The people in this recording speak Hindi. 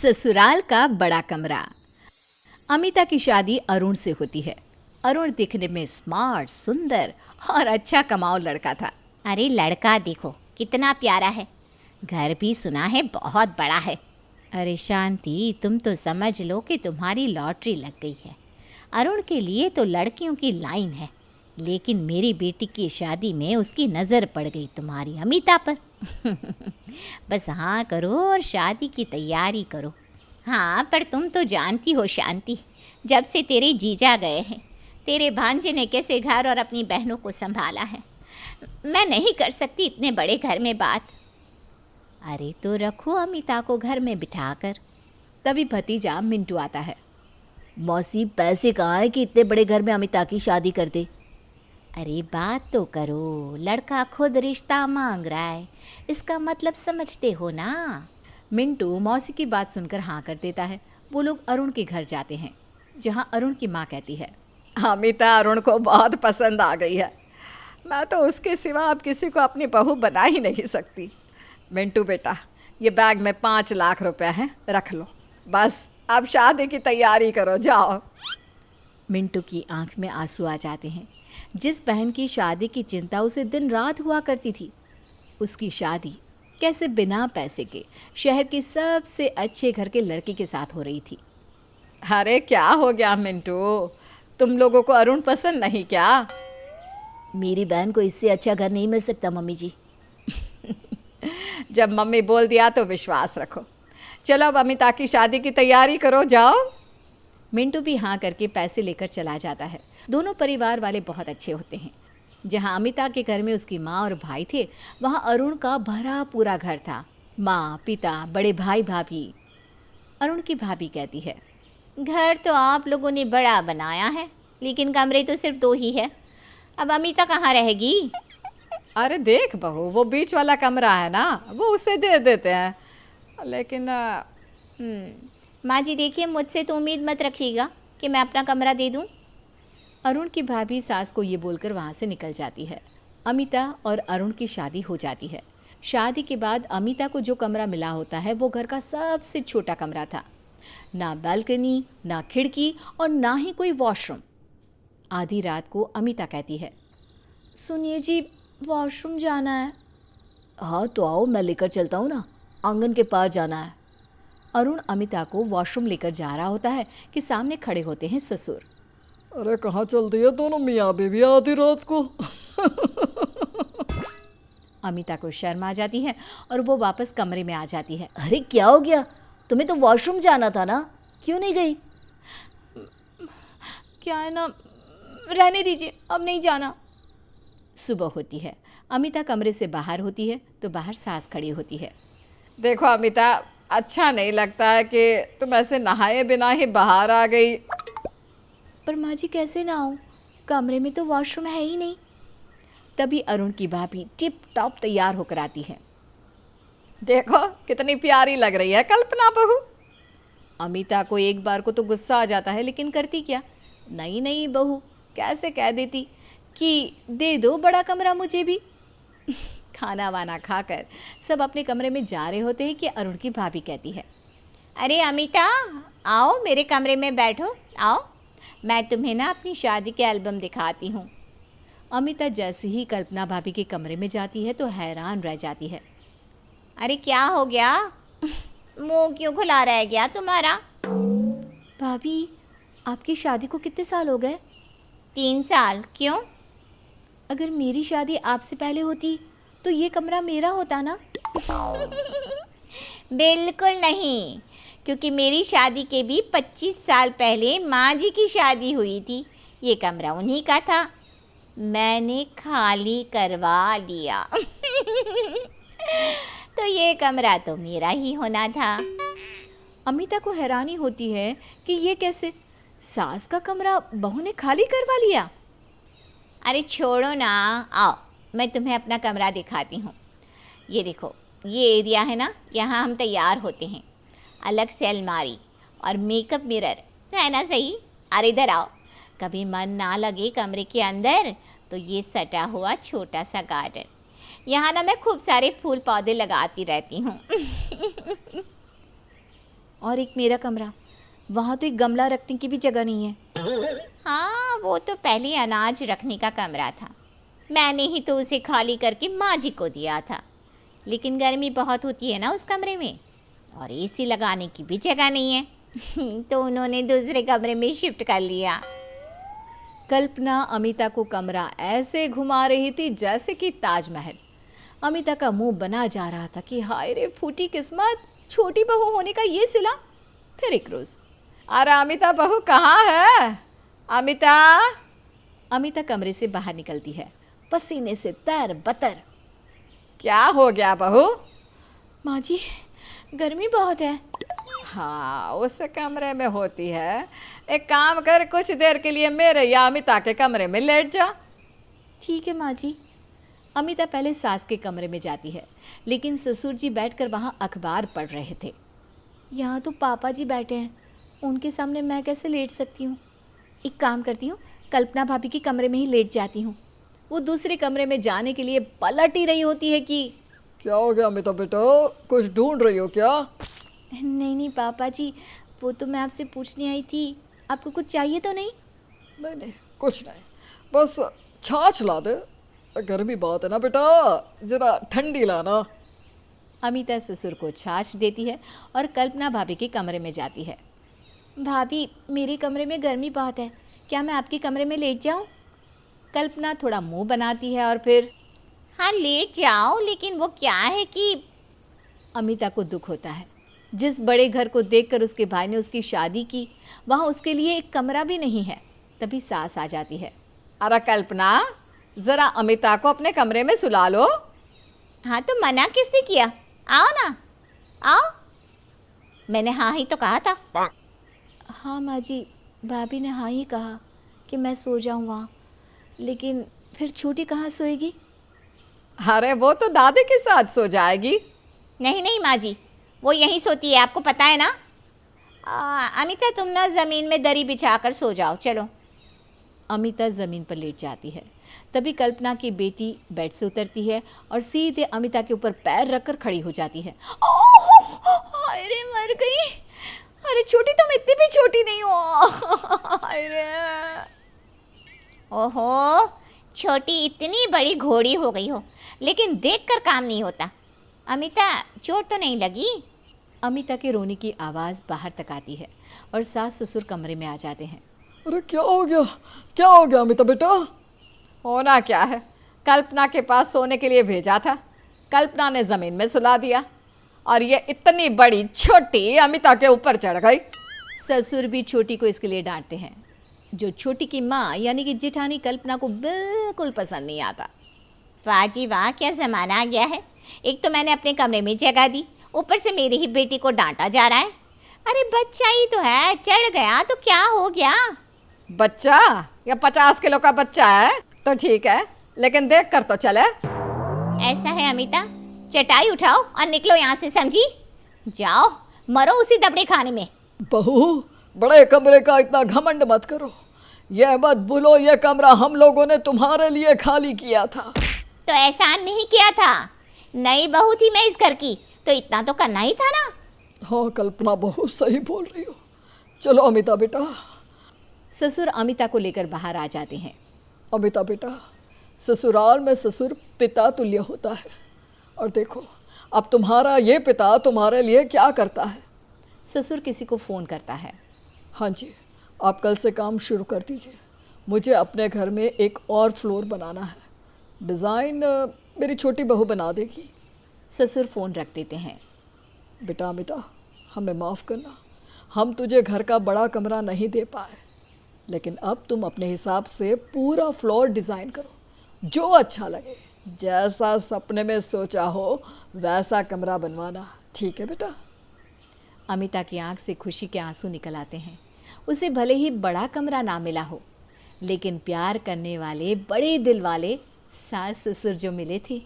ससुराल का बड़ा कमरा। अमिता की शादी अरुण से होती है। अरुण दिखने में स्मार्ट, सुंदर और अच्छा कमाऊ लड़का था। अरे लड़का देखो कितना प्यारा है, घर भी सुना है बहुत बड़ा है। अरे शांति, तुम तो समझ लो कि तुम्हारी लॉटरी लग गई है। अरुण के लिए तो लड़कियों की लाइन है, लेकिन मेरी बेटी की शादी में उसकी नज़र पड़ गई तुम्हारी अमिता पर। बस हाँ करो और शादी की तैयारी करो। हाँ, पर तुम तो जानती हो शांति, जब से तेरे जीजा गए हैं, तेरे भांजे ने कैसे घर और अपनी बहनों को संभाला है। मैं नहीं कर सकती इतने बड़े घर में बात। अरे तो रखो अमिता को घर में बिठाकर। तभी भतीजा मिंटू आता है। मौसी, पैसे कहाँ है कि इतने बड़े घर में अमिता की शादी कर दे? अरे बात तो करो, लड़का खुद रिश्ता मांग रहा है, इसका मतलब समझते हो ना। मिंटू मौसी की बात सुनकर हाँ कर देता है। वो लोग अरुण के घर जाते हैं, जहाँ अरुण की माँ कहती है, अमिता अरुण को बहुत पसंद आ गई है। मैं तो उसके सिवा अब किसी को अपनी बहू बना ही नहीं सकती। मिंटू बेटा, ये बैग में 5 लाख रुपए हैं, रख लो। बस अब शादी की तैयारी करो, जाओ। मिंटू की आंख में आंसू आ जाते हैं। जिस बहन की शादी की चिंता उसे दिन रात हुआ करती थी, उसकी शादी कैसे बिना पैसे के शहर के सबसे अच्छे घर के लड़के के साथ हो रही थी। अरे क्या हो गया मिंटू, तुम लोगों को अरुण पसंद नहीं क्या? मेरी बहन को इससे अच्छा घर नहीं मिल सकता मम्मी जी। जब मम्मी बोल दिया तो विश्वास रखो। चलो अब अमिता की शादी की तैयारी करो, जाओ। मिंटू भी हाँ करके पैसे लेकर चला जाता है। दोनों परिवार वाले बहुत अच्छे होते हैं। जहाँ अमिता के घर में उसकी माँ और भाई थे, वहाँ अरुण का भरा पूरा घर था। माँ, पिता, बड़े भाई, भाभी। अरुण की भाभी कहती है, घर तो आप लोगों ने बड़ा बनाया है, लेकिन कमरे तो सिर्फ 2 ही है। अब अमिता कहाँ रहेगी? अरे देख बहू, वो बीच वाला कमरा है ना, वो उसे दे देते हैं। लेकिन माँ जी देखिए, मुझसे तो उम्मीद मत रखिएगा कि मैं अपना कमरा दे दूँ। अरुण की भाभी सास को ये बोलकर वहाँ से निकल जाती है। अमिता और अरुण की शादी हो जाती है। शादी के बाद अमिता को जो कमरा मिला होता है वो घर का सबसे छोटा कमरा था। ना बालकनी, ना खिड़की और ना ही कोई वॉशरूम। आधी रात को अमिता कहती है, सुनिए जी, वॉशरूम जाना है। हाँ तो आओ, मैं लेकर चलता हूँ ना, आंगन के पार जाना है। अरुण अमिता को वॉशरूम लेकर जा रहा होता है कि सामने खड़े होते हैं ससुर। अरे कहाँ चल दिए दोनों मियाँ बीवी आधी रात को? अमिता को शर्म आ जाती है और वो वापस कमरे में आ जाती है। अरे क्या हो गया, तुम्हें तो वॉशरूम जाना था ना, क्यों नहीं गई? क्या है ना, रहने दीजिए, अब नहीं जाना। सुबह होती है। अमिता कमरे से बाहर होती है तो बाहर सास खड़ी होती है। देखो अमिता, अच्छा नहीं लगता है कि तुम ऐसे नहाए बिना ही बाहर आ गई। पर माँ जी कैसे ना आऊँ, कमरे में तो वॉशरूम है ही नहीं। तभी अरुण की भाभी टिप टॉप तैयार होकर आती है। देखो कितनी प्यारी लग रही है कल्पना बहू। अमिता को एक बार को तो गुस्सा आ जाता है, लेकिन करती क्या, नई नई बहू कैसे कह देती कि दे दो बड़ा कमरा मुझे भी। खाना वाना खाकर सब अपने कमरे में जा रहे होते हैं कि अरुण की भाभी कहती है, अरे अमिता, आओ मेरे कमरे में बैठो, आओ, मैं तुम्हें ना अपनी शादी के एल्बम दिखाती हूँ। अमिता जैसे ही कल्पना भाभी के कमरे में जाती है तो हैरान रह जाती है। अरे क्या हो गया, मुंह क्यों खुला रह गया तुम्हारा? भाभी, आपकी शादी को कितने साल हो गए? 3 साल। क्यों? अगर मेरी शादी आपसे पहले होती तो ये कमरा मेरा होता ना? बिल्कुल नहीं, क्योंकि मेरी शादी के भी 25 साल पहले माँ जी की शादी हुई थी। ये कमरा उन्हीं का था, मैंने खाली करवा लिया। तो ये कमरा तो मेरा ही होना था। अमिता को हैरानी होती है कि ये कैसे, सास का कमरा बहू ने खाली करवा लिया। अरे छोड़ो ना, आओ मैं तुम्हें अपना कमरा दिखाती हूँ। ये देखो, ये एरिया है ना, यहाँ हम तैयार होते हैं। अलग से अलमारी और मेकअप मिरर है ना, सही? अरे इधर आओ, कभी मन ना लगे कमरे के अंदर तो ये सटा हुआ छोटा सा गार्डन, यहाँ ना मैं खूब सारे फूल पौधे लगाती रहती हूँ। और एक मेरा कमरा, वहाँ तो एक गमला रखने की भी जगह नहीं है। हाँ, वो तो पहले अनाज रखने का कमरा था, मैंने ही तो उसे खाली करके माँ जी को दिया था। लेकिन गर्मी बहुत होती है ना उस कमरे में, और एसी लगाने की भी जगह नहीं है तो उन्होंने दूसरे कमरे में शिफ्ट कर लिया। कल्पना अमिता को कमरा ऐसे घुमा रही थी जैसे कि ताजमहल। अमिता का मुंह बना जा रहा था कि हाय रे फूटी किस्मत, छोटी बहू होने का ये सिला। फिर एक रोज, अरे अमिता बहू कहाँ है? अमिता। अमिता कमरे से बाहर निकलती है, पसीने से तर बतर। क्या हो गया बहू? माँ जी, गर्मी बहुत है। हाँ, उस कमरे में होती है। एक काम कर, कुछ देर के लिए मेरे या अमिता के कमरे में लेट जा। ठीक है माँ जी। अमिता पहले सास के कमरे में जाती है, लेकिन ससुर जी बैठकर वहाँ अखबार पढ़ रहे थे। यहाँ तो पापा जी बैठे हैं, उनके सामने मैं कैसे लेट सकती हूँ? एक काम करती हूँ, कल्पना भाभी के कमरे में ही लेट जाती हूँ। वो दूसरे कमरे में जाने के लिए पलट ही रही होती है कि क्या हो गया अमिता बेटा, कुछ ढूंढ रही हो क्या? नहीं नहीं पापा जी, वो तो मैं आपसे पूछने आई थी, आपको कुछ चाहिए तो नहीं? नहीं नहीं, कुछ नहीं, बस छाछ ला दे। गर्मी बहुत है ना बेटा, जरा ठंडी लाना। अमिता ससुर को छाछ देती है और कल्पना भाभी के कमरे में जाती है। भाभी, मेरे कमरे में गर्मी बहुत है, क्या मैं आपके कमरे में लेट जाऊँ? कल्पना थोड़ा मुंह बनाती है और फिर हाँ, लेट जाओ, लेकिन वो क्या है कि अमिता को दुख होता है। जिस बड़े घर को देखकर उसके भाई ने उसकी शादी की, वहाँ उसके लिए एक कमरा भी नहीं है। तभी सास आ जाती है। अरे कल्पना, ज़रा अमिता को अपने कमरे में सुला लो। हाँ, तो मना किसने किया? आओ ना, आओ, मैंने हाँ ही तो कहा था। हाँ माँ जी, भाभी ने हाँ ही कहा कि मैं सो जाऊँ वहाँ, लेकिन फिर छोटी कहाँ सोएगी? अरे वो तो दादी के साथ सो जाएगी। नहीं नहीं माँ जी, वो यहीं सोती है, आपको पता है ना। अमिता, तुम ना ज़मीन में दरी बिछाकर सो जाओ, चलो। अमिता ज़मीन पर लेट जाती है। तभी कल्पना की बेटी बेड से उतरती है और सीधे अमिता के ऊपर पैर रखकर खड़ी हो जाती है। अरे मर गई। अरे छोटी, तुम इतनी भी छोटी नहीं हो। अरे ओहो, छोटी इतनी बड़ी घोड़ी हो गई हो, लेकिन देखकर काम नहीं होता। अमिता, चोट तो नहीं लगी? अमिता के रोने की आवाज़ बाहर तक आती है और सास ससुर कमरे में आ जाते हैं। अरे क्या हो गया, क्या हो गया अमिता बेटा? होना क्या है, कल्पना के पास सोने के लिए भेजा था, कल्पना ने ज़मीन में सुला दिया और ये इतनी बड़ी छोटी अमिता के ऊपर चढ़ गई। ससुर भी छोटी को इसके लिए डांटते हैं, जो छोटी की माँ यानी कि जेठानी कल्पना को बिल्कुल पसंद नहीं आता। वाह जी वाह, क्या ज़माना आ गया है। एक तो मैंने अपने कमरे में जगह दी, ऊपर से मेरी ही बेटी को डांटा जा रहा है। अरे बच्चा ही तो है, चढ़ गया तो क्या हो गया? बच्चा या 50 किलो का बच्चा है तो ठीक है, लेकिन देख कर तो चले। ऐसा है अमिता, चटाई उठाओ और निकलो यहाँ से, समझी? जाओ मरो उसी दबड़े खाने में। बहू, बड़े कमरे का इतना घमंड मत करो। यह मत भूलो, यह कमरा हम लोगों ने तुम्हारे लिए खाली किया था। तो एहसान नहीं किया था, नई बहू थी मैं इस घर की, तो इतना तो करना ही था ना। हाँ कल्पना, बहुत सही बोल रही हो। चलो अमिता बेटा। ससुर अमिता को लेकर बाहर आ जाते हैं। अमिता बेटा, ससुराल में ससुर पिता तुल्य होता है। और देखो, अब तुम्हारा ये पिता तुम्हारे लिए क्या करता है। ससुर किसी को फ़ोन करता है। हाँ जी, आप कल से काम शुरू कर दीजिए। मुझे अपने घर में एक और फ्लोर बनाना है। डिज़ाइन मेरी छोटी बहू बना देगी। ससुर फ़ोन रख देते हैं। बेटा अमिता, हमें माफ़ करना, हम तुझे घर का बड़ा कमरा नहीं दे पाए, लेकिन अब तुम अपने हिसाब से पूरा फ्लोर डिज़ाइन करो, जो अच्छा लगे, जैसा सपने में सोचा हो वैसा कमरा बनवाना, ठीक है बेटा? अमिता की आंख से खुशी के आंसू निकल आते हैं। उसे भले ही बड़ा कमरा ना मिला हो, लेकिन प्यार करने वाले बड़े दिल वाले सास ससुर जो मिले थे,